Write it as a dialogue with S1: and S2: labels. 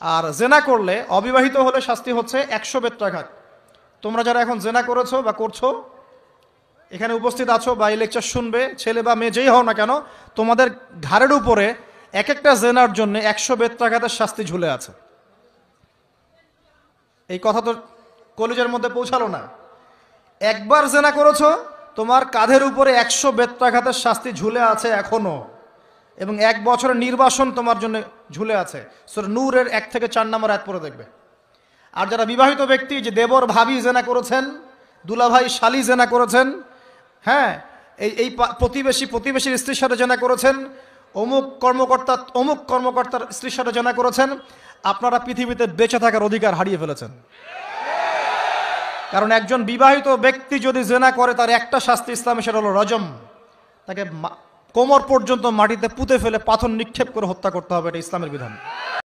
S1: আর জেনা করলে, অবিবাহিত হলে শাস্তি হচ্ছে 100 বেত্রাঘাত। তোমরা যারা এখন জেনা করেছো বা করছো, এখানে উপস্থিত আছো বা এই লেকচার শুনবে, ছেলে বা মেয়ে যেই হও না কেন, তোমাদের ঘাড়ের উপরে এক একটা জেনার জন্য 100 বেত্রাঘাতের শাস্তি ঝুলে আছে। এই কথা তো কলেজের মধ্যে পৌঁছালো না। একবার জেনা করেছো, তোমার কাঁধের উপরে 100 বেত্রাঘাতের শাস্তি ঝুলে আছে এখনো, এবং 1 বছরের নির্বাসন তোমার জন্য ঝুলে আছে। সূরা নূরের 1 থেকে 4 নম্বর আয়াত পড়ে দেখবে। আর যারা বিবাহিত ব্যক্তি, যে দেবর ভাবি জেনা করেছেন, দুলাভাই শালি জেনা করেছেন, হ্যাঁ, এই প্রতিবেশীর স্ত্রীর সাথে জেনা করেছেন, অমুক কর্মকর্তার স্ত্রীর সাথে জেনা করেছেন, আপনারা পৃথিবীতে বেঁচে থাকার অধিকার হারিয়ে ফেলেছেন। কারণ একজন বিবাহিত ব্যক্তি যদি জেনা করে, তার একটা শাস্তি ইসলামে, সেটা হলো রজম। তাকে কোমর পর্যন্ত মাটিতে পুঁতে ফেলে পাথর নিক্ষেপ করে হত্যা করতে হবে, এটা ইসলামের বিধান।